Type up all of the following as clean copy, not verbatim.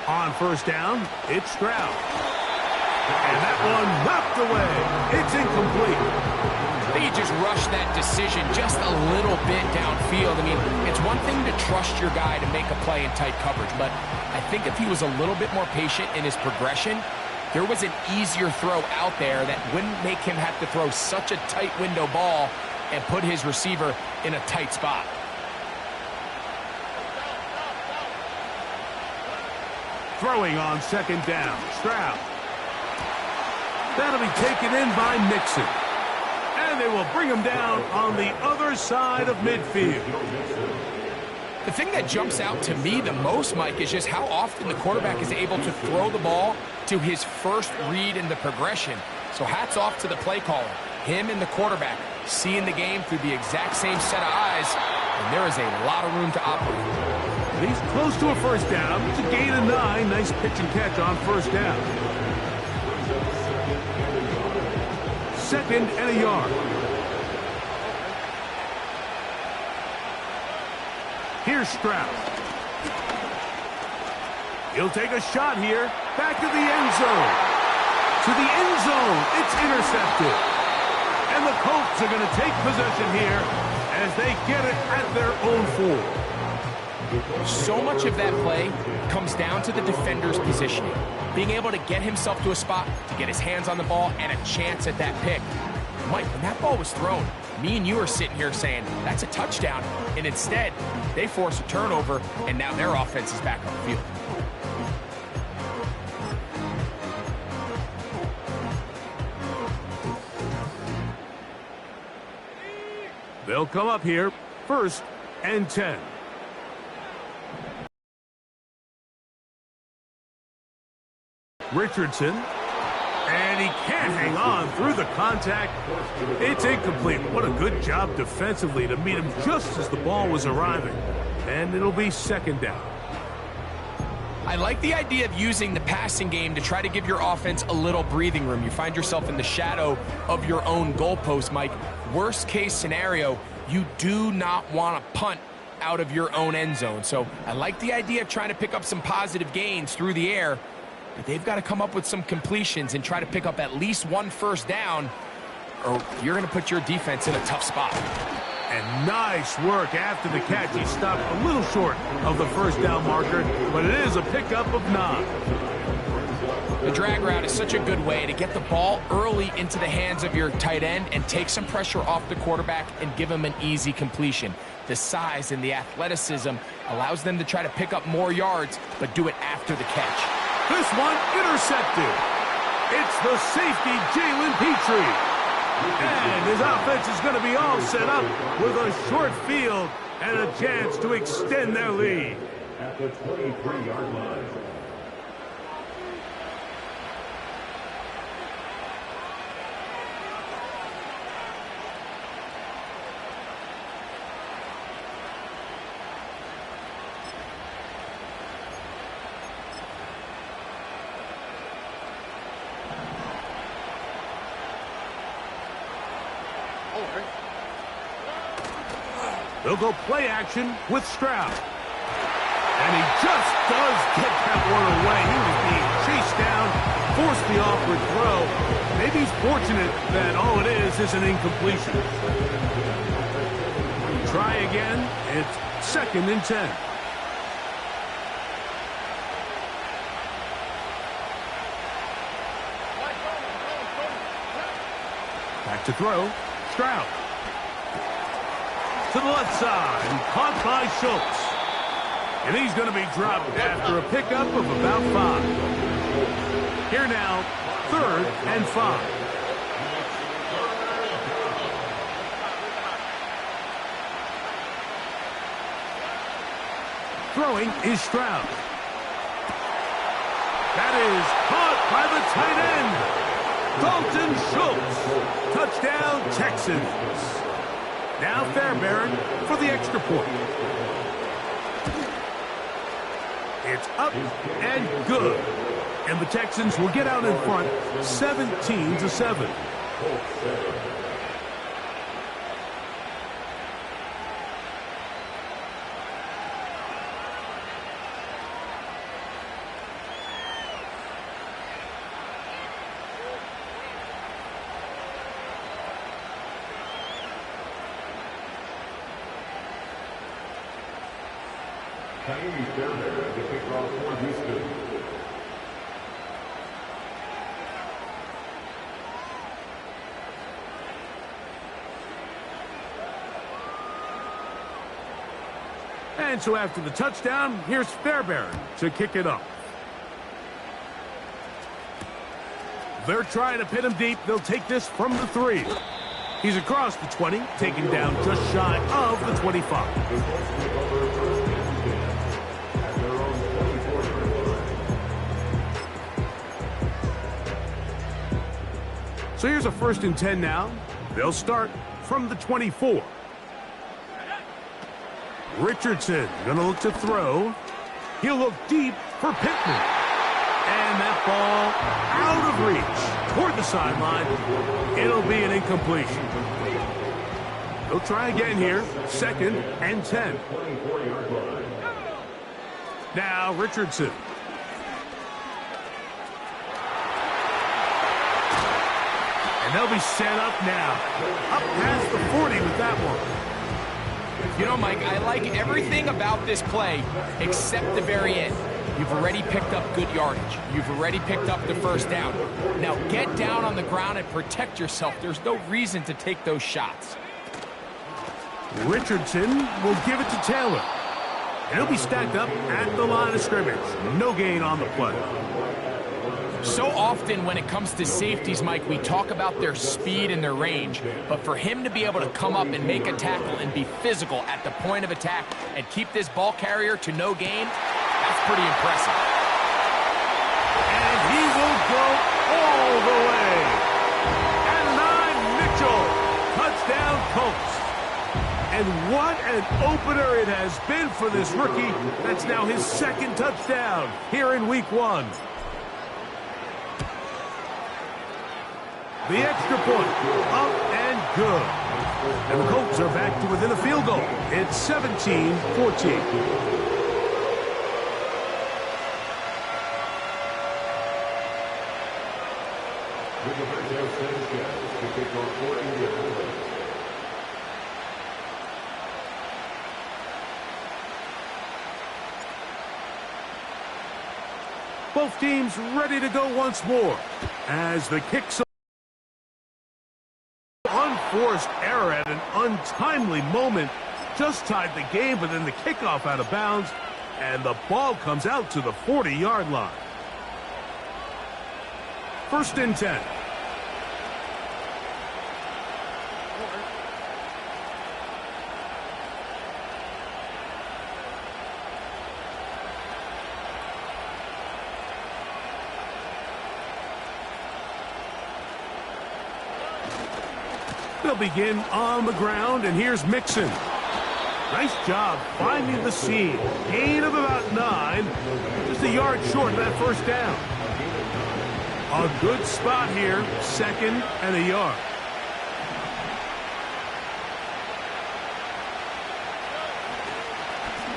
On first down, it's Stroud. And that one knocked away. It's incomplete. I think he just rushed that decision just a little bit downfield. I mean, it's one thing to trust your guy to make a play in tight coverage, but I think if he was a little bit more patient in his progression, there was an easier throw out there that wouldn't make him have to throw such a tight window ball and put his receiver in a tight spot. Throwing on second down, Stroud. That'll be taken in by Mixon. And they will bring him down on the other side of midfield. The thing that jumps out to me the most, Mike, is just how often the quarterback is able to throw the ball to his first read in the progression. So hats off to the play caller. Him and the quarterback seeing the game through the exact same set of eyes, and there is a lot of room to operate. He's close to a first down. It's a gain of 9. Nice pitch and catch on first down. Second and a yard. Here's Stroud. He'll take a shot here. Back to the end zone. To the end zone. It's intercepted. And the Colts are going to take possession here as they get it at their own 4. So much of that play comes down to the defender's positioning. Being able to get himself to a spot, to get his hands on the ball, and a chance at that pick. Mike, when that ball was thrown, me and you are sitting here saying, that's a touchdown. And instead, they force a turnover, and now their offense is back on the field. They'll come up here, first and 10. Richardson, and he can't hang on through the contact. It's incomplete. What a good job defensively to meet him just as the ball was arriving. And it'll be second down. I like the idea of using the passing game to try to give your offense a little breathing room. You find yourself in the shadow of your own goalpost, Mike. Worst case scenario, you do not want to punt out of your own end zone. So I like the idea of trying to pick up some positive gains through the air. But they've got to come up with some completions and try to pick up at least one first down, or you're going to put your defense in a tough spot. And nice work after the catch. He stopped a little short of the first down marker, but it is a pickup of 9. The drag route is such a good way to get the ball early into the hands of your tight end and take some pressure off the quarterback and give him an easy completion. The size and the athleticism allows them to try to pick up more yards, but do it after the catch. This one intercepted. It's the safety, Jalen Petrie. And his offense is going to be all set up with a short field and a chance to extend their lead. At the 23-yard line. They'll go play action with Stroud. And he just does get that one away. He was being chased down, forced the awkward throw. Maybe he's fortunate that all it is an incompletion. Try again. It's second and 10. Back to throw. Stroud. To the left side, and caught by Schultz. And he's going to be dropped after a pickup of about 5. Here now, third and 5. Throwing is Stroud. That is caught by the tight end, Dalton Schultz. Touchdown, Texans. Now Fairbairn for the extra point. It's up and good. And the Texans will get out in front 17-7. And so after the touchdown, here's Fairbairn to kick it up. They're trying to pin him deep. They'll take this from the 3. He's across the 20, taken down just shy of the 25. So here's a 1st and 10 now. They'll start from the 24. Richardson gonna look to throw. He'll look deep for Pittman. And that ball out of reach toward the sideline. It'll be an incompletion. They'll try again here. 2nd and 10. Now Richardson. And they'll be set up now. Up past the 40 with that one. You know, Mike, I like everything about this play except the very end. You've already picked up good yardage. You've already picked up the 1st down. Now get down on the ground and protect yourself. There's no reason to take those shots. Richardson will give it to Taylor. And he'll be stacked up at the line of scrimmage. No gain on the play. So often when it comes to safeties, Mike, we talk about their speed and their range, but for him to be able to come up and make a tackle and be physical at the point of attack and keep this ball carrier to no gain, that's pretty impressive. And he will go all the way. And 9, Mitchell. Touchdown, Colts. And what an opener it has been for this rookie. That's now his 2nd touchdown here in Week 1. The extra point, up and good. And the Colts are back to within a field goal. It's 17-14. Both teams ready to go once more as the kicks. Unforced error at an untimely moment just tied the game, but then the kickoff out of bounds, and the ball comes out to the 40-yard line. 1st and 10. They'll begin on the ground, and here's Mixon. Nice job finding the seam. Gain of about 9. Just a yard short of that 1st down. A good spot here. 2nd and a yard.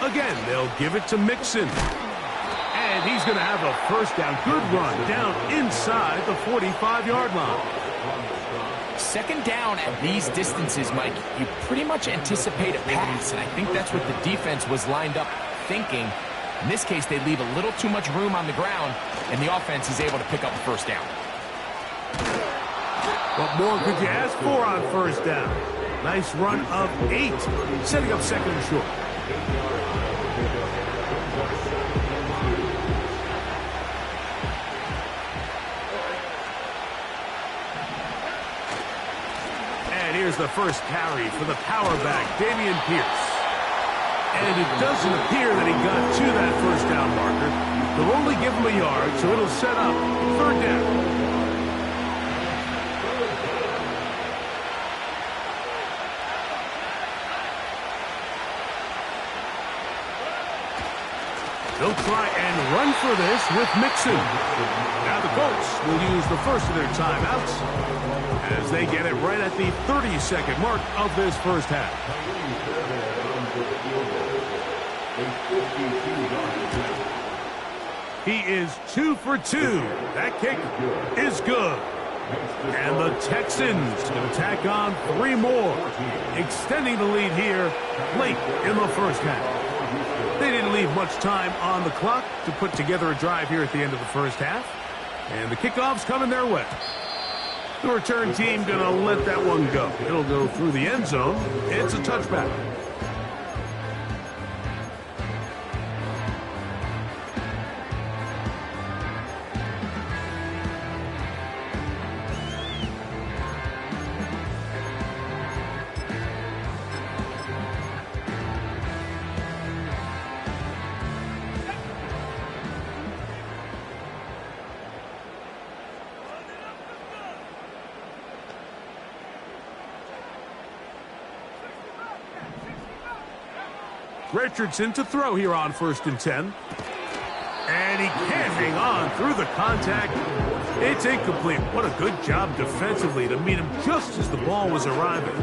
Again, they'll give it to Mixon. And he's going to have a 1st down. Good run down inside the 45-yard line. 2nd down at these distances, Mike, you pretty much anticipate a pass, and I think that's what the defense was lined up thinking. In this case, they leave a little too much room on the ground, and the offense is able to pick up a 1st down. What more could you ask for on 1st down? Nice run of 8, setting up 2nd and short. Here's the 1st carry for the power back, Dameon Pierce. And it doesn't appear that he got to that 1st down marker. They'll only give him a yard, so it'll set up 3rd down. They'll try and run for this with Mixon. Now the Colts will use the first of their timeouts as they get it right at the 30-second mark of this first half. He is 2 for 2. That kick is good. And the Texans going to tack on 3 more, extending the lead here late in the first half. They didn't leave much time on the clock to put together a drive here at the end of the first half. And the kickoff's coming their way. The return team going to let that one go. It'll go through the end zone. It's a touchback. Richardson to throw here on 1st and 10. And he can't hang on through the contact. It's incomplete. What a good job defensively to meet him just as the ball was arriving.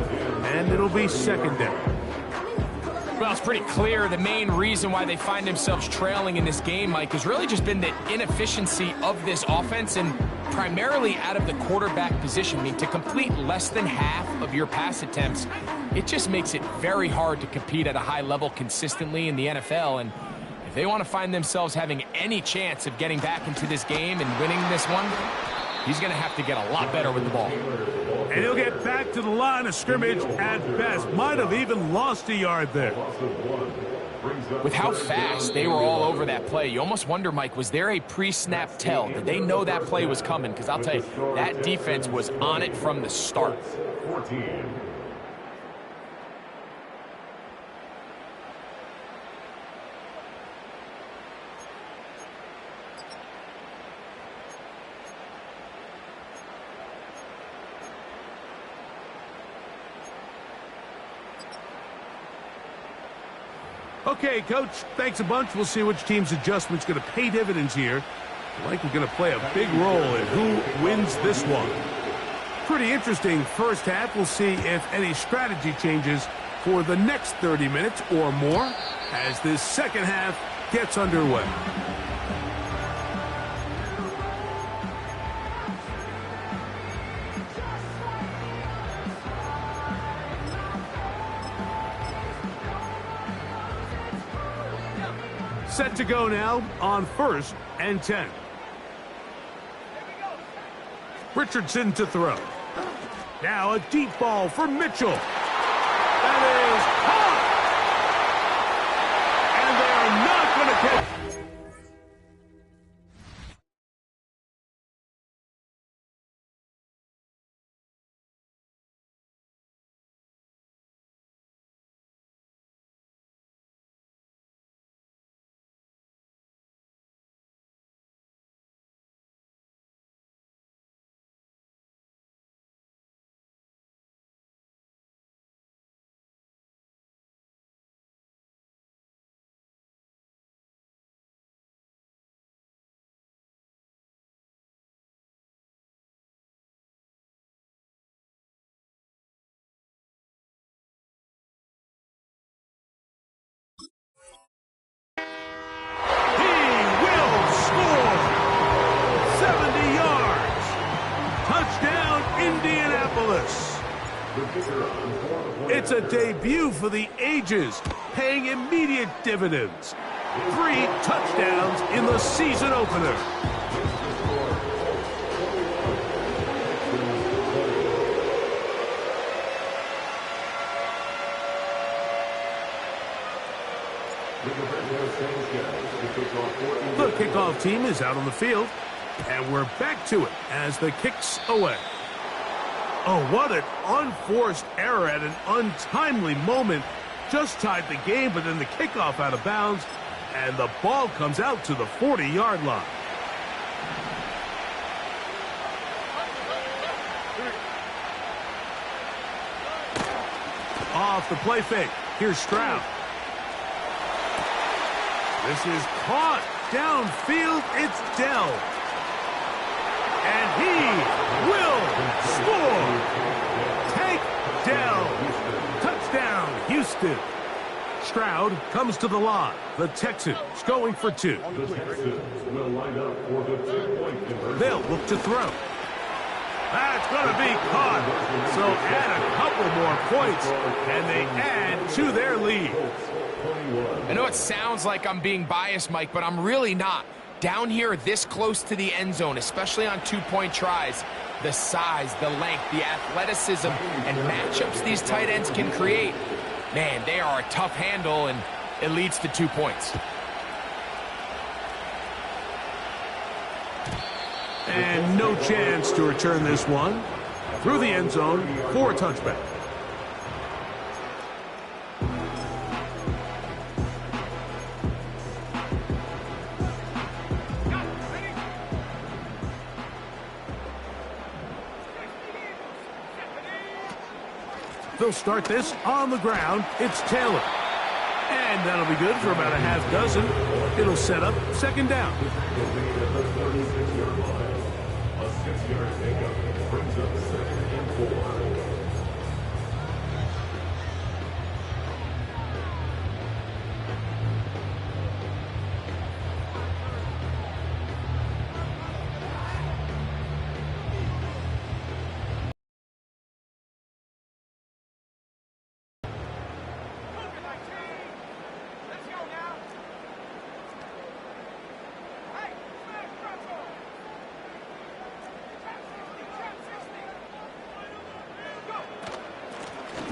And it'll be 2nd down. Well, it's pretty clear the main reason why they find themselves trailing in this game, Mike, has really just been the inefficiency of this offense and primarily out of the quarterback position. I mean, to complete less than half of your pass attempts, it just makes it very hard to compete at a high level consistently in the NFL. And if they want to find themselves having any chance of getting back into this game and winning this one, he's going to have to get a lot better with the ball. And he'll get back to the line of scrimmage at best. Might have even lost a yard there. With how fast they were all over that play, you almost wonder, Mike, was there a pre-snap tell? Did they know that play was coming? Because I'll tell you, that defense was on it from the start. 14. Okay, Coach, thanks a bunch. We'll see which team's adjustment's going to pay dividends here. Likely going to play a big role in who wins this one. Pretty interesting first half. We'll see if any strategy changes for the next 30 minutes or more as this second half gets underway. Set to go now on 1st and 10. Richardson to throw. Now a deep ball for Mitchell. That is caught. And they are not going to catch. It's a debut for the ages, paying immediate dividends. 3 touchdowns in the season opener. The kickoff team is out on the field, and we're back to it as the kick's away. Oh, what an unforced error at an untimely moment. Just tied the game, but then the kickoff out of bounds, and the ball comes out to the 40-yard line. Off the play fake. Here's Stroud. This is caught. Downfield, it's Dell. And he will score. Take Dell. Touchdown, Houston. Stroud comes to the line. The Texans going for two. They'll look to throw. That's going to be caught. So add a couple more points, and they add to their lead. I know it sounds like I'm being biased, Mike, but I'm really not. Down here this close to the end zone, especially on two-point tries, the size, the length, the athleticism, and matchups these tight ends can create, man, they are a tough handle, and it leads to 2 points. And no chance to return this one. Through the end zone for a touchback. They'll start this on the ground. It's Taylor. And that'll be good for about a half dozen. It'll set up second down.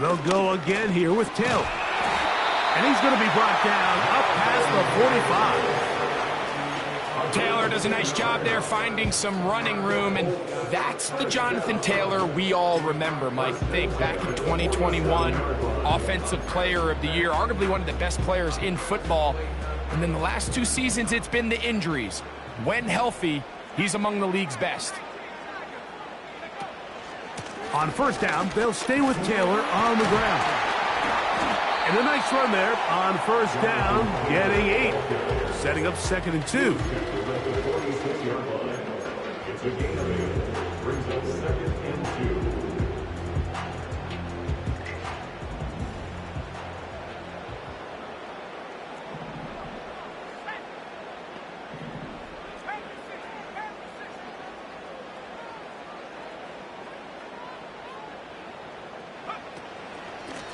They'll go again here with Taylor. And he's going to be brought down up past the 45. Taylor does a nice job there finding some running room, and that's the Jonathan Taylor we all remember, Mike. Think back in 2021, Offensive Player of the Year, arguably one of the best players in football. And then the last 2 seasons, it's been the injuries. When healthy, he's among the league's best. On first down, they'll stay with Taylor on the ground. And a nice run there on first down, getting 8. Setting up 2nd and 2.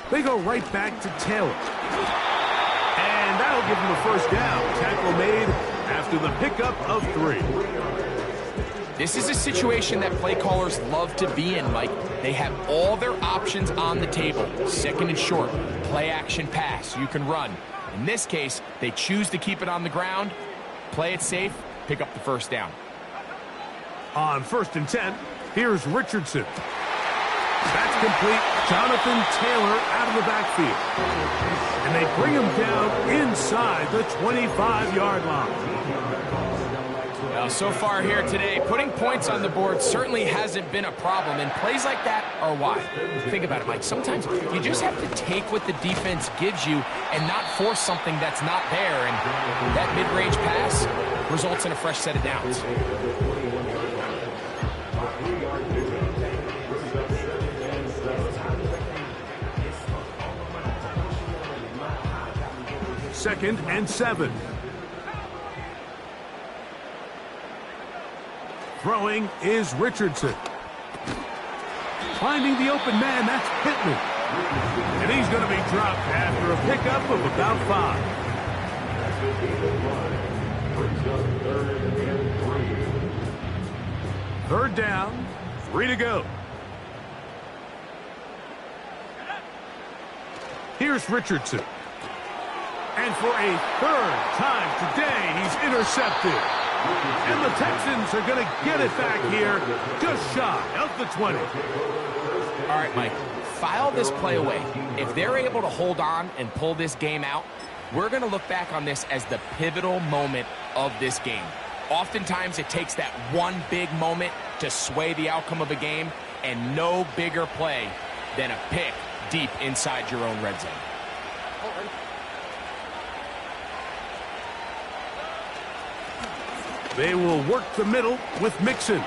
They go right back to Taylor. And that'll give him a first down. Tackle made after the pickup of 3. This is a situation that play callers love to be in, Mike. They have all their options on the table. 2nd and short, play action pass, you can run. In this case, they choose to keep it on the ground, play it safe, pick up the first down. On 1st and 10, here's Richardson. That's complete. Jonathan Taylor out of the backfield. And they bring him down inside the 25-yard line. Now, so far here today, putting points on the board certainly hasn't been a problem, and plays like that are why. Think about it, Mike. Sometimes you just have to take what the defense gives you and not force something that's not there, and that mid-range pass results in a fresh set of downs. Second and 7. Throwing is Richardson. Finding the open man, that's Pittman. And he's going to be dropped after a pickup of about 5. Third down, 3 to go. Here's Richardson. And for a 3rd time today, he's intercepted. And the Texans are going to get it back here just shy of the 20. All right, Mike, file this play away. If they're able to hold on and pull this game out, we're going to look back on this as the pivotal moment of this game. Oftentimes, it takes that one big moment to sway the outcome of a game, and no bigger play than a pick deep inside your own red zone. They will work the middle with Mixon.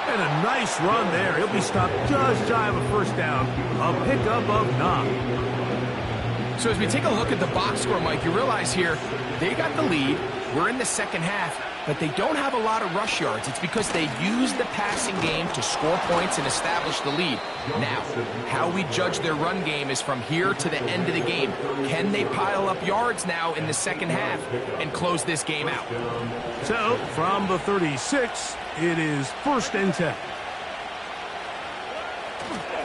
And a nice run there. He'll be stopped just shy of a first down. A pickup of 9. So as we take a look at the box score, Mike, you realize here they got the lead. We're in the second half, but they don't have a lot of rush yards. It's because they use the passing game to score points and establish the lead. Now, how we judge their run game is from here to the end of the game. Can they pile up yards now in the second half and close this game out? So, from the 36, it is 1st and 10.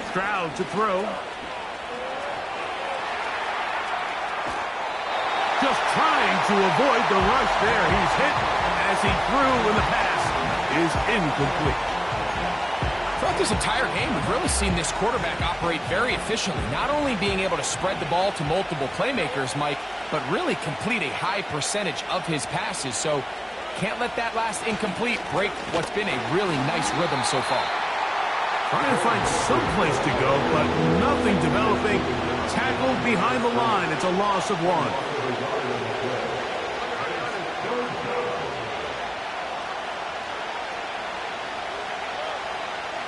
Stroud to throw. Just trying to avoid the rush there. He's hit as he threw when the pass is incomplete. Throughout this entire game, we've really seen this quarterback operate very efficiently, not only being able to spread the ball to multiple playmakers, Mike, but really complete a high percentage of his passes. So can't let that last incomplete break what's been a really nice rhythm so far. Trying to find some place to go, but nothing developing. Tackled behind the line. It's a loss of 1.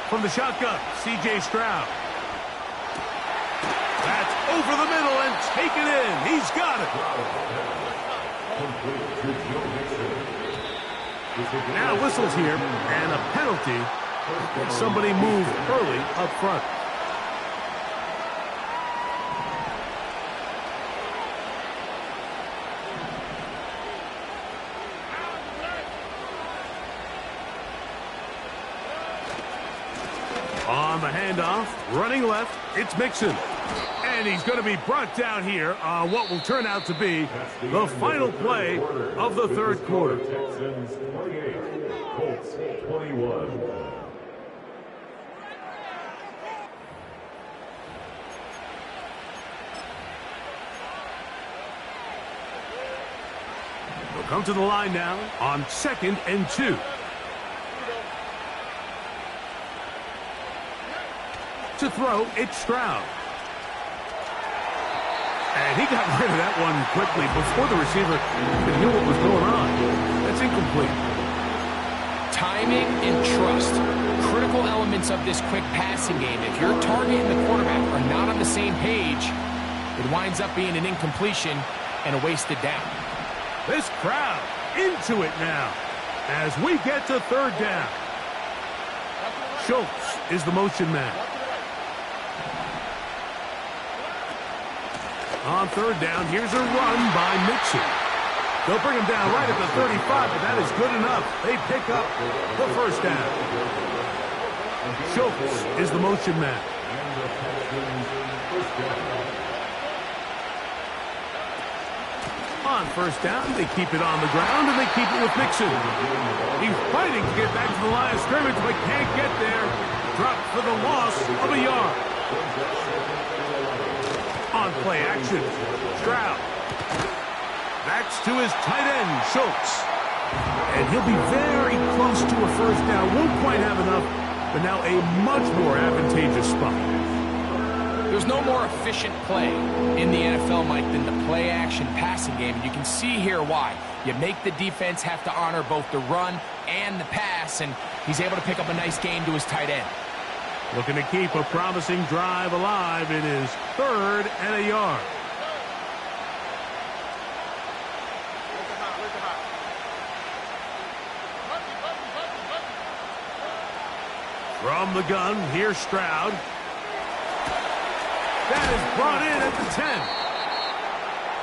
From the shotgun, C.J. Stroud. That's over the middle and taken in. He's got it. Now whistles here, and a penalty. Somebody moved early up front. On the handoff, running left, it's Mixon. And he's going to be brought down here on what will turn out to be the final play of the third quarter. Texans 28, Colts 21. They'll come to the line now on 2nd and 2. To throw, it's Stroud. And he got rid of that one quickly before the receiver knew what was going on. That's incomplete. Timing and trust, critical elements of this quick passing game. If your target and the quarterback are not on the same page, it winds up being an incompletion and a wasted down. This crowd into it now as we get to 3rd down. Schultz is the motion man. On 3rd down, here's a run by Mixon. They'll bring him down right at the 35, but that is good enough. They pick up the 1st down. Schultz is the motion man. On 1st down, they keep it on the ground, and they keep it with Mixon. He's fighting to get back to the line of scrimmage, but can't get there. Dropped for the loss of a yard. On play action, Stroud. Backs to his tight end, Schultz. And he'll be very close to a 1st down. Won't quite have enough, but now a much more advantageous spot. There's no more efficient play in the NFL, Mike, than the play-action passing game. And you can see here why. You make the defense have to honor both the run and the pass, and he's able to pick up a nice gain to his tight end. Looking to keep a promising drive alive. It is 3rd and a yard. From the gun, here's Stroud. That is brought in at the 10.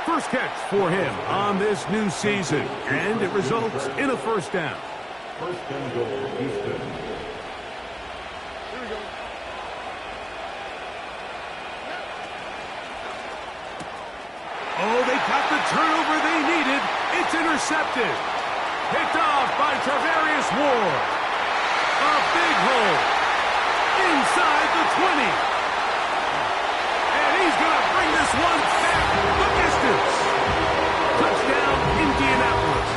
First catch for him on this new season, and it results in a 1st down. 1st and goal, Houston. Oh, they got the turnover they needed. It's intercepted. Picked off by Tarvarius Ward. A big hole inside the 20. And he's going to bring this one back the distance. Touchdown, Indianapolis.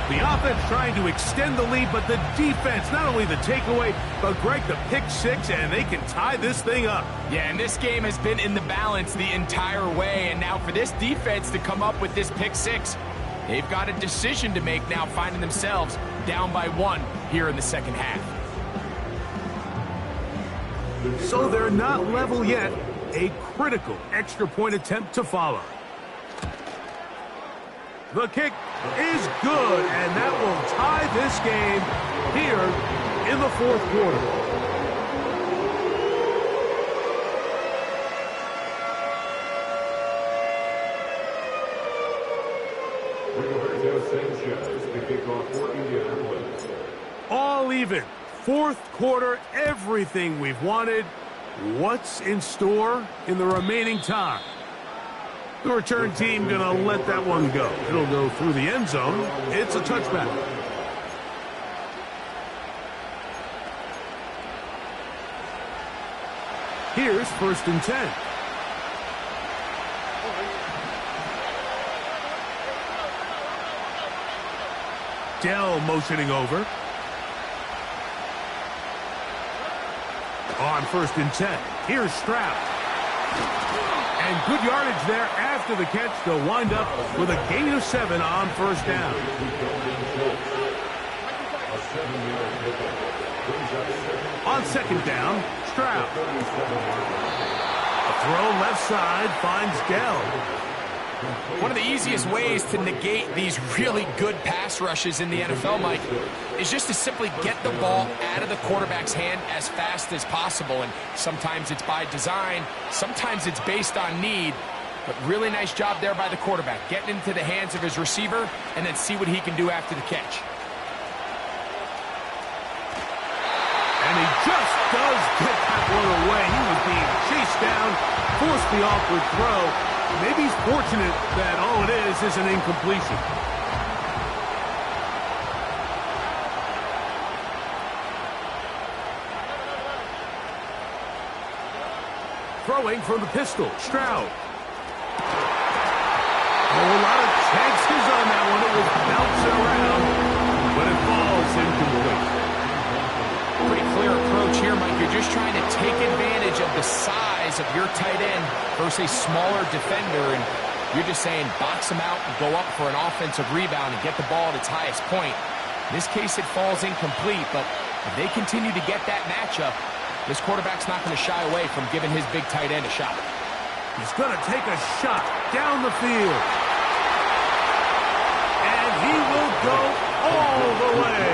The offense trying to extend the lead, but the defense, not only the takeaway, but Greg, the pick 6, and they can tie this thing up. Yeah, and this game has been in the balance the entire way, and now for this defense to come up with this pick 6, They've got a decision to make now, finding themselves down by 1 here in the second half. So they're not level yet. A critical extra point attempt to follow. The kick is good, and that will tie this game here in the fourth quarter. All even. Fourth quarter, everything we've wanted. What's in store in the remaining time? The return team going to let that one go. It'll go through the end zone. It's a touchback. Here's 1st and 10. Dell motioning over. On 1st and 10. Here's Stroud. And good yardage there after the catch. They'll wind up with a gain of 7 on 1st down. On 2nd down, Stroud. A throw left side finds Dell. One of the easiest ways to negate these really good pass rushes in the NFL, Mike, is just to simply get the ball out of the quarterback's hand as fast as possible. And sometimes it's by design, sometimes it's based on need. But really nice job there by the quarterback, getting into the hands of his receiver and then see what he can do after the catch. And he just does get that one away. He was being chased down, forced the awkward throw. Maybe he's fortunate that all it is an incompletion. Throwing from the pistol, Stroud. Oh, a lot of chances on that one. It was bouncing around, but it falls incomplete. Pretty clear approach here, Mike. You're just trying to take advantage of the size of your tight end versus a smaller defender, and you're just saying box him out and go up for an offensive rebound and get the ball at its highest point. In this case, it falls incomplete, but if they continue to get that matchup, this quarterback's not going to shy away from giving his big tight end a shot. He's going to take a shot down the field. And he will go all the way.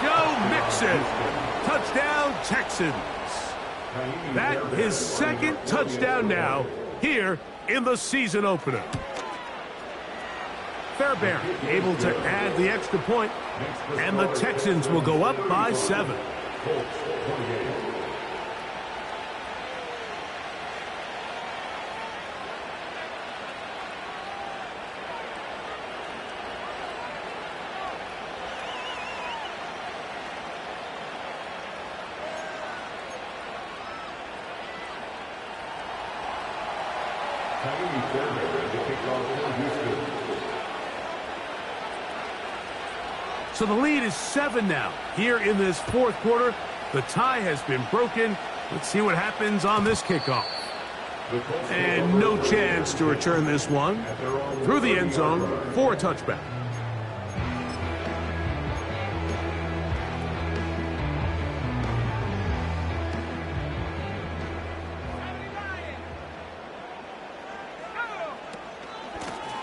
Joe Mixon. Touchdown, Texans. That his 2nd touchdown now here in the season opener. Fairbairn able to add the extra point, and the Texans will go up by 7. So the lead is 7 now. Here in this fourth quarter, the tie has been broken. Let's see what happens on this kickoff. And no chance to return this one. Through the end zone for a touchback.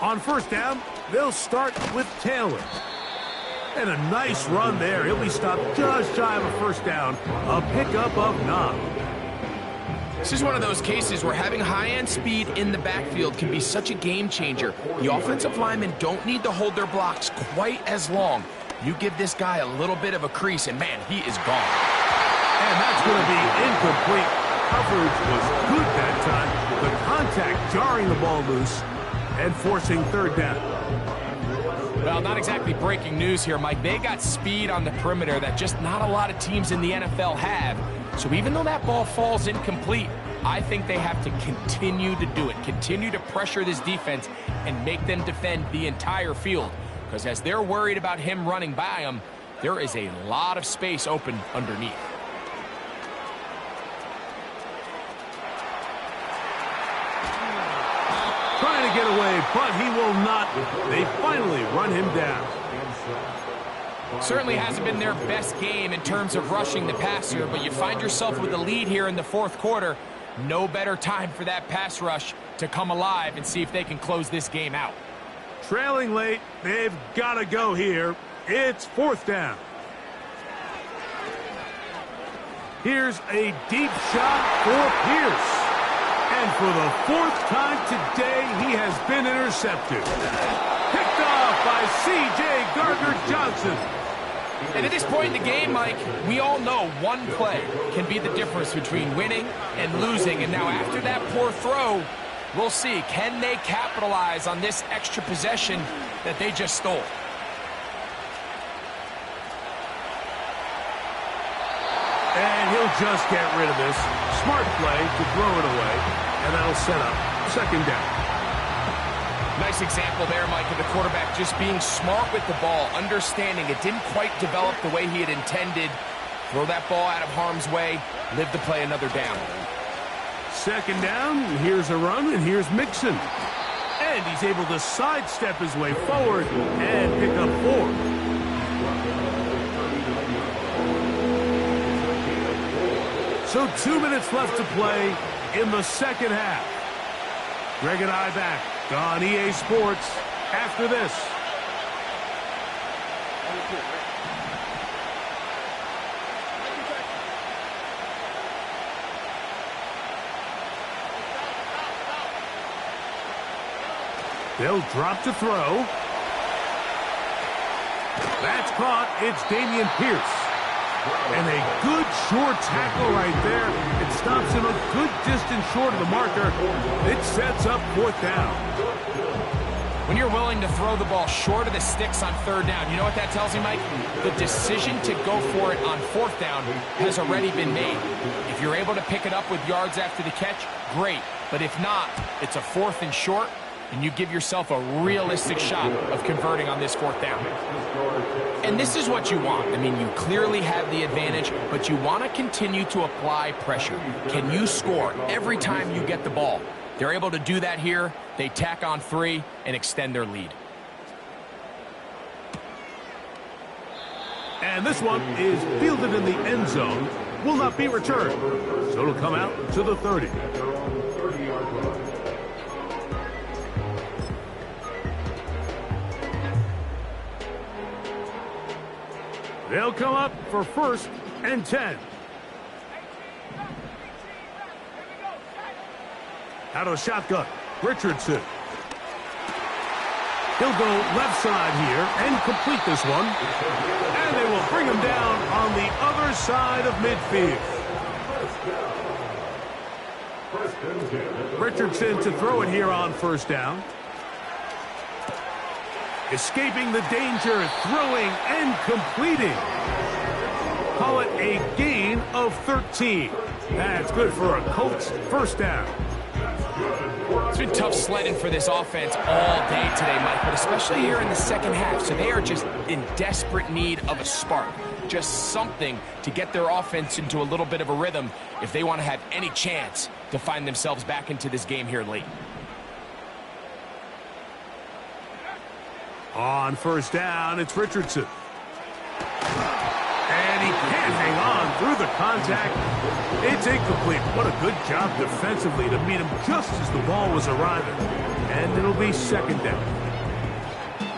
On 1st down, they'll start with Taylor. And a nice run there. He'll be stopped just shy of a 1st down. A pickup of 9. This is one of those cases where having high-end speed in the backfield can be such a game changer. The offensive linemen don't need to hold their blocks quite as long. You give this guy a little bit of a crease, and man, he is gone. And that's going to be incomplete. Coverage was good that time. The contact jarring the ball loose and forcing 3rd down. Well, not exactly breaking news here, Mike. They got speed on the perimeter that just not a lot of teams in the NFL have. So even though that ball falls incomplete, I think they have to continue to do it. Continue to pressure this defense and make them defend the entire field. Because as they're worried about him running by them, there is a lot of space open underneath. Trying to get away, but he will not. They finally run him down. Certainly hasn't been their best game in terms of rushing the passer, but you find yourself with the lead here in the fourth quarter. No better time for that pass rush to come alive and see if they can close this game out. Trailing late, they've got to go here. It's fourth down. Here's a deep shot for Pierce. And for the fourth time today, he has been intercepted. Picked off by C.J. Gardner-Johnson. And at this point in the game, Mike, we all know one play can be the difference between winning and losing. And now after that poor throw, we'll see, can they capitalize on this extra possession that they just stole? And he'll just get rid of this. Smart play to throw it away, and that'll set up second down. Nice example there, Mike, of the quarterback just being smart with the ball, understanding it didn't quite develop the way he had intended. Throw that ball out of harm's way, live to play another down. Second down, here's a run, and here's Mixon. And he's able to sidestep his way forward and pick up 4. So 2 minutes left to play in the second half. Greg and I back on EA Sports after this. They'll drop to throw. That's caught. It's Dameon Pierce. And a good short tackle right there. It stops him a good distance short of the marker. It sets up fourth down. When you're willing to throw the ball short of the sticks on third down, you know what that tells you, Mike? The decision to go for it on fourth down has already been made. If you're able to pick it up with yards after the catch, great. But if not, it's a fourth and short, and you give yourself a realistic shot of converting on this fourth down. And this is what you want. I mean, you clearly have the advantage, but you want to continue to apply pressure. Can you score every time you get the ball? They're able to do that here. They tack on 3 and extend their lead. And this one is fielded in the end zone. Will not be returned. So it'll come out to the 30. They'll come up for first and 10. Out of the shotgun, Richardson. He'll go left side here and complete this one. And they will bring him down on the other side of midfield. Richardson to throw it here on first down. Escaping the danger, throwing and completing. Call it a gain of 13. That's good for a Colts first down. It's been tough sledding for this offense all day today, Mike, but especially here in the second half. So they are just in desperate need of a spark, just something to get their offense into a little bit of a rhythm if they want to have any chance to find themselves back into this game here late. On first down, it's Richardson. And he can't hang on through the contact. It's incomplete. What a good job defensively to meet him just as the ball was arriving. And it'll be second down.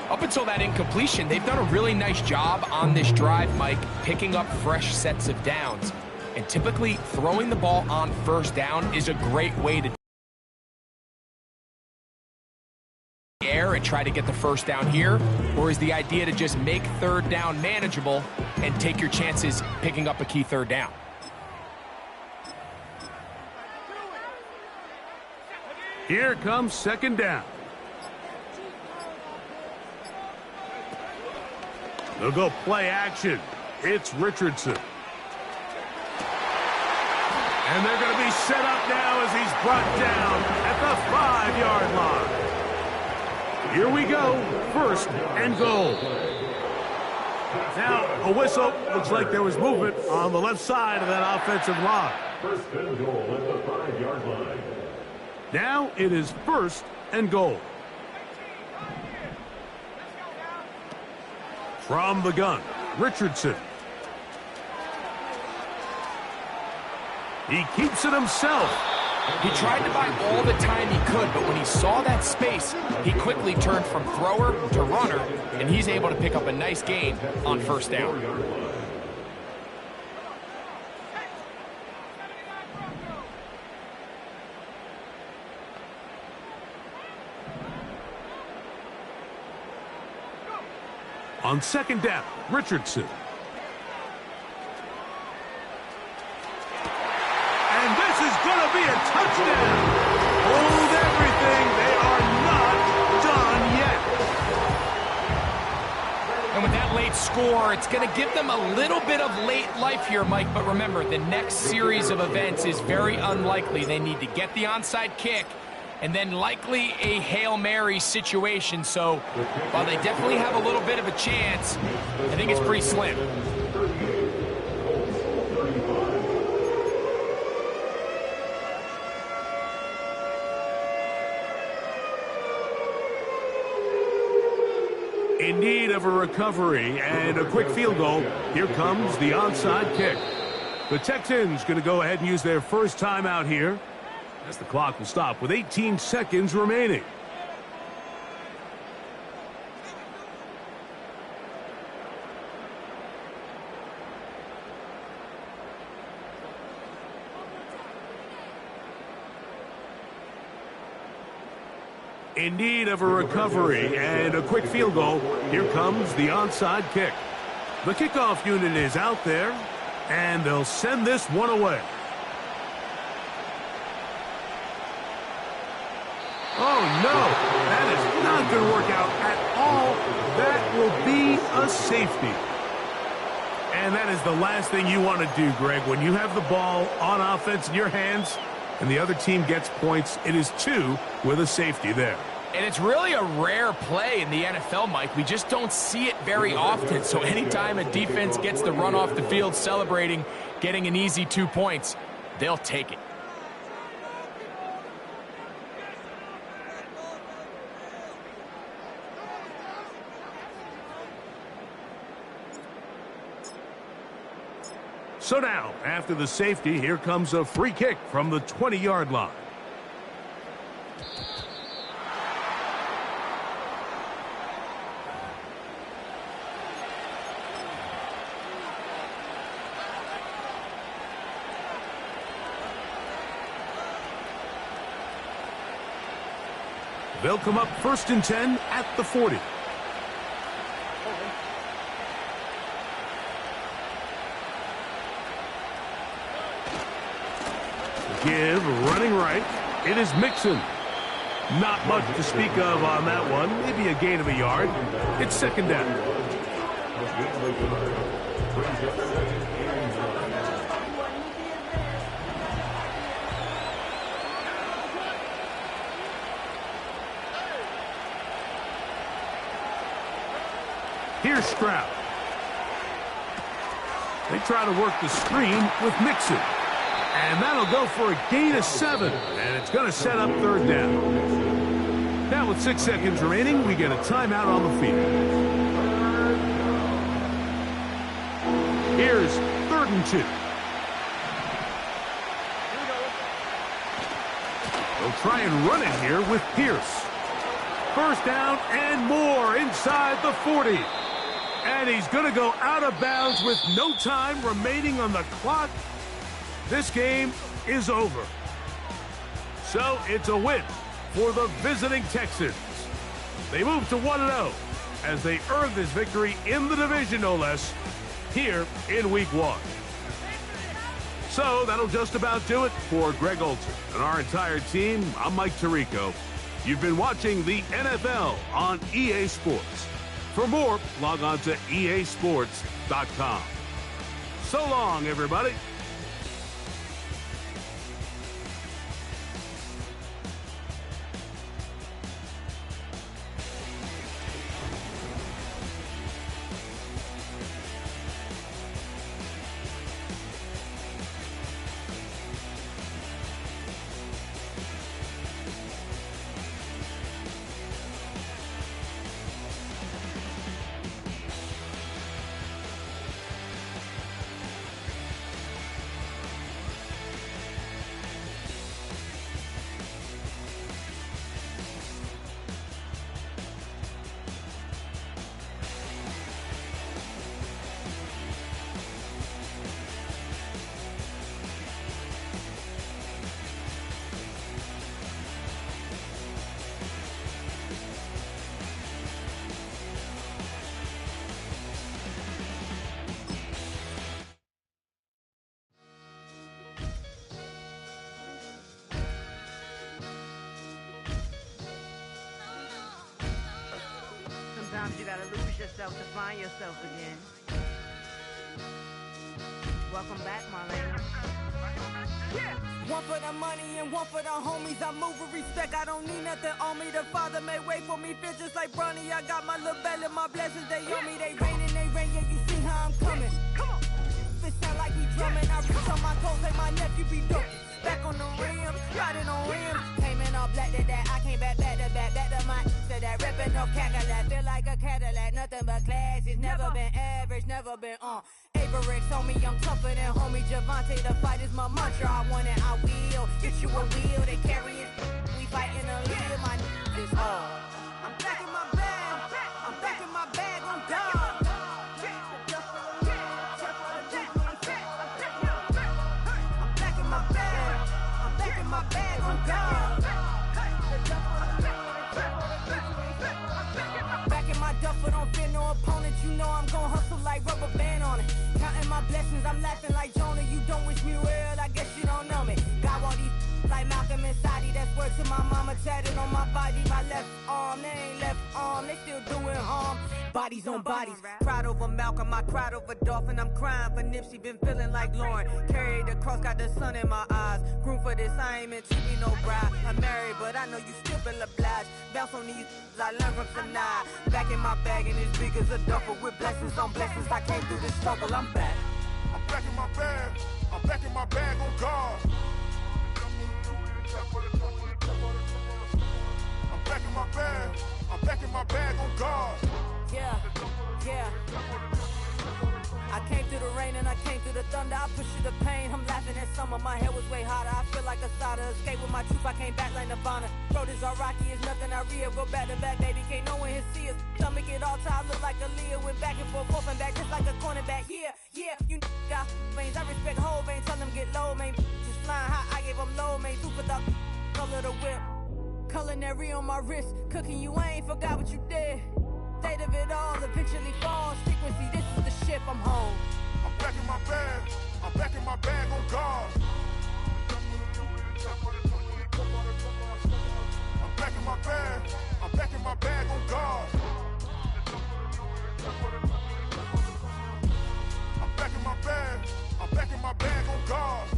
Up until that incompletion, they've done a really nice job on this drive, Mike, picking up fresh sets of downs. And typically, throwing the ball on first down is a great way to air and try to get the first down here, or is the idea to just make third down manageable and take your chances picking up a key third down? Here comes second down. They'll go play action. It's Richardson. And they're going to be set up now as he's brought down at the 5-yard line. Here we go, first and goal. Now, a whistle. Looks like there was movement on the left side of that offensive line. First and goal at the 5-yard line. Now it is first and goal. From the gun, Richardson. He keeps it himself. He tried to buy all the time he could, but when he saw that space, he quickly turned from thrower to runner, and he's able to pick up a nice gain on first down. On second down, Richardson. And this is going to be a touchdown. Hold everything. They are not done yet. And with that late score, it's going to give them a little bit of late life here, Mike. But remember, the next series of events is very unlikely. They need to get the onside kick and then likely a Hail Mary situation. So while they definitely have a little bit of a chance, I think it's pretty slim. In need of a recovery and a quick field goal, here comes the onside kick. The Texans going to go ahead and use their first timeout here, as the clock will stop with 18 seconds remaining. In need of a recovery and a quick field goal, here comes the onside kick. The kickoff unit is out there, and they'll send this one away. Oh, no, that is not going to work out at all. That will be a safety. And that is the last thing you want to do, Greg. When you have the ball on offense in your hands and the other team gets points, it is 2 with a safety there. And it's really a rare play in the NFL, Mike. We just don't see it very often. So anytime a defense gets the run off the field celebrating, getting an easy 2 points, they'll take it. So now, after the safety, here comes a free kick from the 20-yard line. They'll come up 1st and 10 at the 40. Give, running right. It is Mixon. Not much to speak of on that one. Maybe a gain of a yard. It's 2nd down. Here's Stroud. They try to work the screen with Mixon. And that'll go for a gain of 7. And it's going to set up 3rd down. Now with 6 seconds remaining, we get a timeout on the field. Here's 3rd and 2. They'll try and run it here with Pierce. 1st down and more inside the 40. And he's going to go out of bounds with no time remaining on the clock. This game is over. So it's a win for the visiting Texans. They move to 1-0 as they earn this victory in the division, no less, here in Week 1. So that'll just about do it for Greg Olson and our entire team. I'm Mike Tirico. You've been watching the NFL on EA Sports. For more, log on to easports.com. So long, everybody. yourself to find yourself again. Welcome back, Marlena. Yeah. One for the money and one for the homies. I move with respect, I don't need nothing on me. The Father may wait for me, feel just like Bronny. I got my little belly, my blessings, they on me. They rain, yeah, you see how I'm coming. Come on. This sound like he drumming. I reach on my toes, like my nephew be dope. Back on the rim, riding on rims. Came in all black to that, I came back to my to that ripping no Cadillac. Feel like a Cadillac, nothing but class. It's never been average, never been on. Averix on me, I'm tougher than homie Javante. The fight is my mantra, I want it, I will. Get you a wheel, they carry it. We fighting a lead, my is all. I'm back in my bag, I'm back in my bag on God. My bag on God. Back in my duffel, don't fear no opponent. You know I'm gon' hustle like rubber band on it. Counting my blessings, I'm laughing like Jonah. You don't wish me well, I guess you don't know me. Got all these like Malcolm and Sadie. That's word to my mama, tatted on my body. My left arm, they ain't left arm, they still doing harm. Bodies on bodies, cried over Malcolm, I cried over Dolphin. I'm crying for Nipsey, been feeling like Lauren. Carried the cross, got the sun in my eyes. Groom for this, I ain't meant to be no bride. I'm married, but I know you still feel obliged. Bounce on these, I learned from Sanaa. Back in my bag, and it's big as a duffel. With blessings on blessings, I came through this struggle, I'm back. I'm back in my bag, I'm back in my bag on God. I'm back in my bag, I'm back in my bag on God. Yeah, yeah. I came through the rain and I came through the thunder. I pushed through the pain, I'm laughing at summer. My head was way hotter, I feel like a solder. Escape with my truth, I came back like Nirvana. Road is all rocky, it's nothing I real. Go back to back, baby, can't no one here see us. Stomach it all tied, look like a Leah. Went back and forth and back, just like a cornerback. Yeah, yeah, you got veins, I respect whole veins. Tell them get low, man. Just flying high, I gave them low, man. Super the color the whip. Culinary on my wrist, cooking you, I ain't forgot what you did. State of it all, eventually falls. Frequency, this is the ship, I'm home. I'm back in my bag, I'm back in my bag on God. I'm back in my bag, I'm back in my bag on God. I'm back in my bag, I'm back in my bag on God.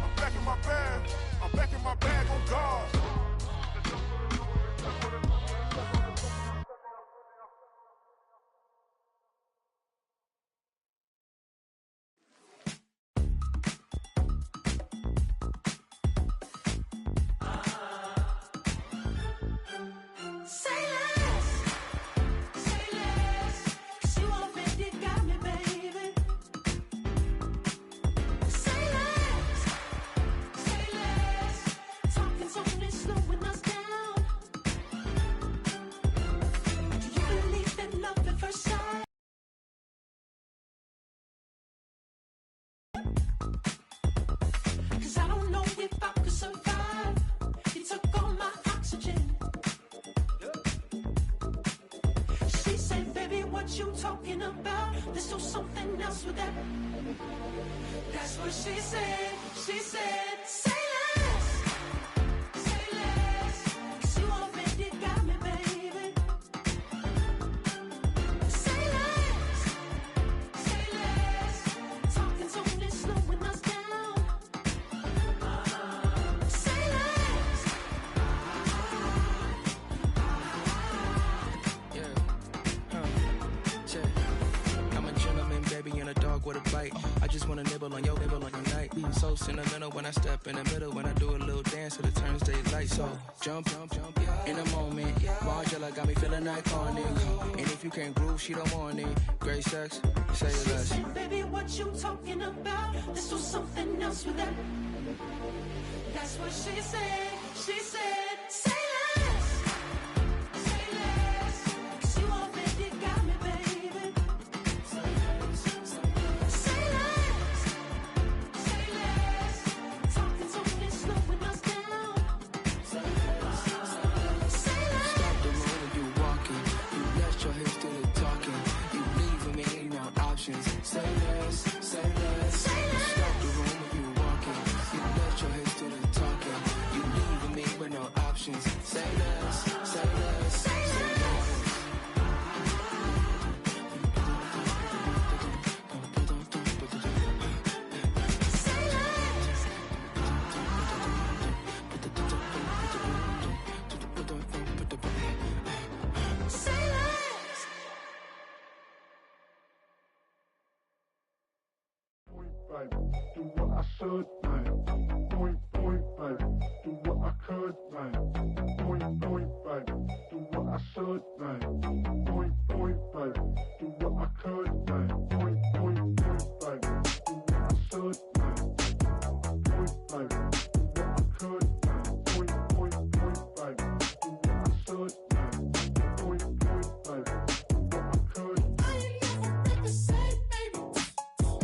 I'm back in my bag, I'm back in my bag on God. That's what she said. She said, say less. Say less. 'Cause you already got me, baby. Say less. Say less. Talking's only slowing us down. Say less. I'm a gentleman, baby, and a dog with a bite. I just wanna nibble on your night. So sentimental when I step in the middle. When I do a little dance, so it turns daylight. So jump, in a moment. Margella got me feeling iconic. And if you can't groove, she don't want it. Great sex, say She less. said, baby, what you talking about? Let's do something else with that. That's what she said. She said, say less. Say less. 'Cause you already got me, baby. Say less. Say less. Talking's only slowing us down. Say less. Stop the road when you walking. You let your hips do the talking. You leaving me no options. Say less, say less. Stop the road when you walking. You let your hips do the talking. You leaving me with no options. Say less, baby. Do what I should, baby. Point, baby. Do what I could, baby. Point, baby. Do what I should, baby. Point, baby. Do what I could, baby. Point, baby. Do what I should, baby. Point, baby. Do what I could, baby. Point, baby. Do what I should, baby. Point, baby. Do what I could. I ain't never represent, baby.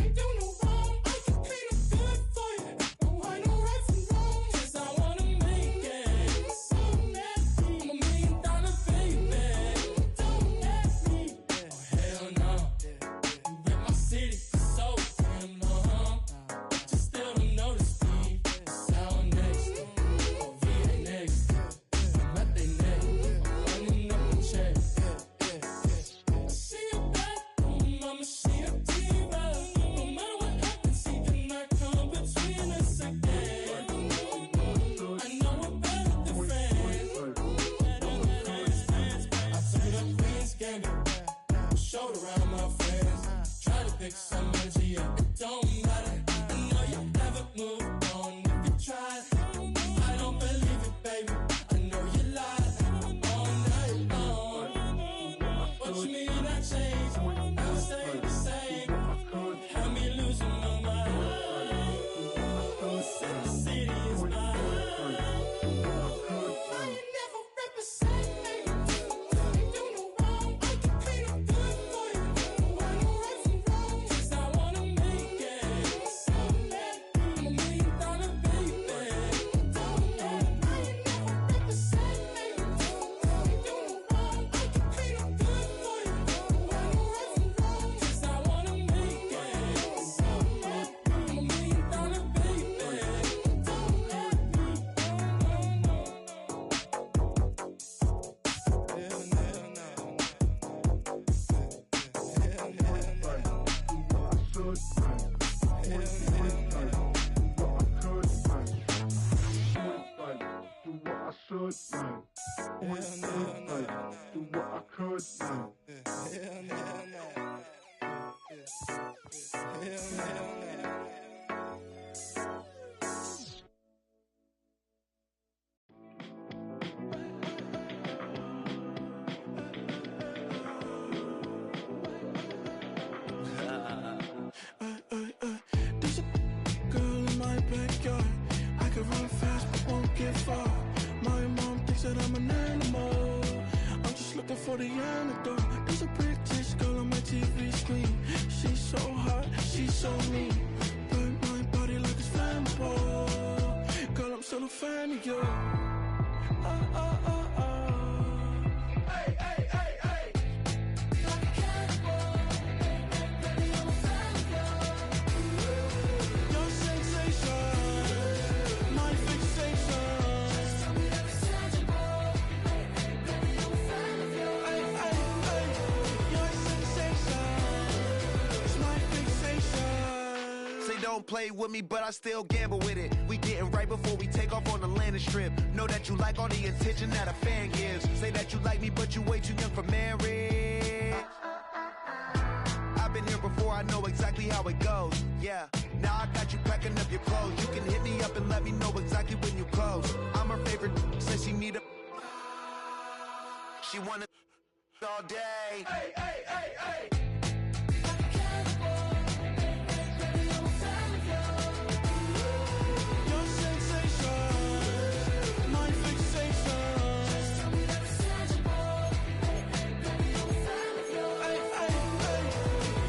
Ain't do no wrong. I can clean up good for you. No, I know right from wrong. 'Cause I wanna make it. So nasty. I'm $1 million baby. Don't ask me. Oh, hell no. You rip my city so damn long. But you still don't notice me. Sound next. Oh, VA next. Not they next. Running up the check. See you back home, I'ma see a diva. No matter what happens, see the night come between us again. I know we're better than friends. I took up Queen's Gambit, showed around my friends. Try to pick some energy up, it don't matter. I know you never moved on if you tried. I don't believe it, baby. I know you lied all night long. What you mean I changed? I stay the same. Had me losing my mind. Said the city is mine. I ain't never represent, baby. Ain't do no wrong. I can clean up good for you. No, I know right from wrong. 'Cause I wanna make it. So mad. I'm $1 million baby. Don't let. I ain't never represent, baby. Ain't do no wrong. I can clean up good for you. No, I know right from wrong. 'Cause I wanna make it. So mad. I'm $1 million baby. Don't let me. There's a girl in my backyard. I can run fast but won't get far. My mom thinks that I'm an animal. I'm just looking for the antidote. There's a British girl on my TV screen. She's so hot, she's so mean. Burn my body like it's flammable. Girl, I'm still a fan of you. Hey, hey, hey, hey. Like a cannibal. Baby, I'm a fan of yours. Your sensation, my fixation. Tell me that it's tangible. Baby, I'm a fan of yours. Your sensation is my fixation. Say don't play with me, but I still gamble with it. We getting right before we take off on the landing strip. Know that you like all the attention that a fan gives. Say that you like me, but you way too young for marriage. I've been here before, I know exactly how it goes. Yeah, now I got you packing up your clothes. You can hit me up and let me know exactly when you close. I'm her favorite, since she need a. She wanna all day. Hey, hey, hey, hey. Like a cannibal. Baby, I'm a fan of yours. Your sensation, my fixation. Tell me that it's tangible. Baby, I'm a fan of yours.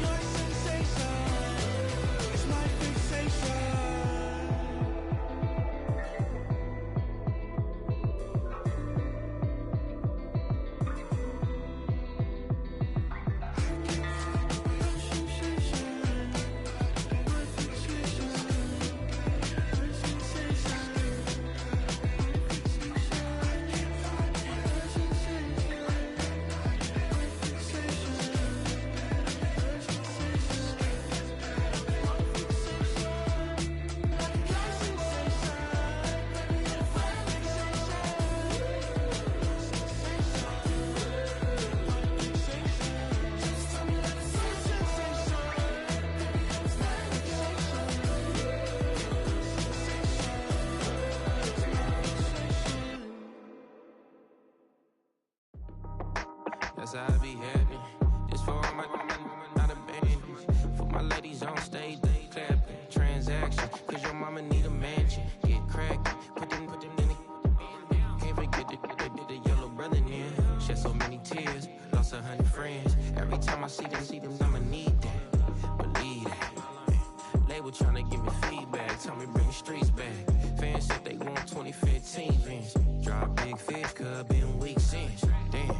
Your sensation is my fixation. this for all my not abandoned. For my ladies on stage, they clapping. Transaction, cause your mama need a mansion. Get crackin', put them in the. Can't forget the yellow brother in. Shed so many tears, lost 100 friends. Every time I see them, I'ma need that. Believe that. Label tryna give me feedback, tell me bring the streets back. Fans said they want 2015 Vince. Drop big fish, cuz been weeks since. Damn,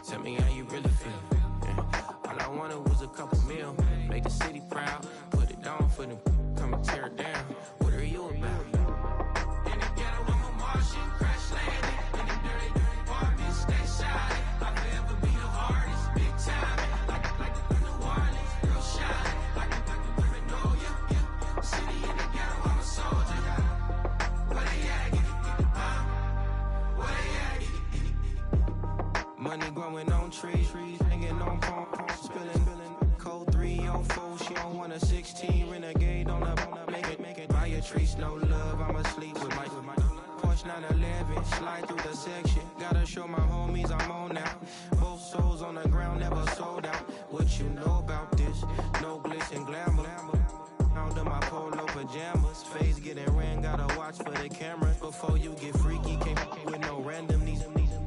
tell me how you really feel. Yeah. All I wanted was a couple mil, make the city proud, put it down for them, come and tear it down. What are you about? In the ghetto, I'm a Martian, crash landing. In the dirty apartments, stay silent. I'll forever be the hardest, big time. Like New Orleans, real shine. Like Paranoia, yeah. City in the ghetto, I'm a soldier. Where they at? Where they at? Money growing on trees, hanging on palms, spilling. Code 304, she don't want a 16. Renegade on the make it. Buy a trees, no love, I'm asleep with my Porsche 911, slide through the section. Gotta show my homies I'm on now. Both souls on the ground, never sold out. What you know about this? No glitz and glamour. Under my polo pajamas, face getting ran, gotta watch for the cameras. Before you get freaky, can't with no random these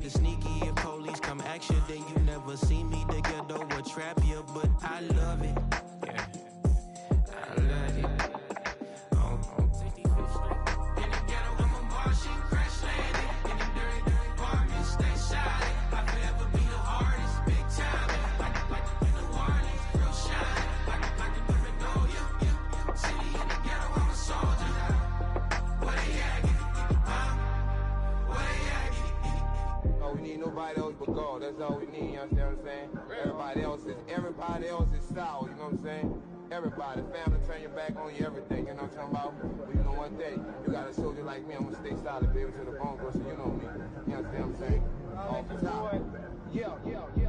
sneaky. If police come action, then you never see me. The ghetto will trap you, but I love it. Yeah, I love it. In the ghetto, I'm a Martian, crash landing. In the dirty apartments, stay silent. I'll forever be the hardest, big time. Like New Orleans, real shine. Like Paranoia, yeah. City in the ghetto, I'm a soldier. Where they at? Where they at? Oh, we need nobody else but God. That's all we need, you understand what I'm saying? Everybody else is sour, you know what I'm saying? Everybody, family, turn your back on you, everything, you know what I'm talking about? But you know one day, you got a soldier like me, I'm gonna stay solid, baby, to the bone, so you know me. You understand what I'm saying? Off the top. Yeah.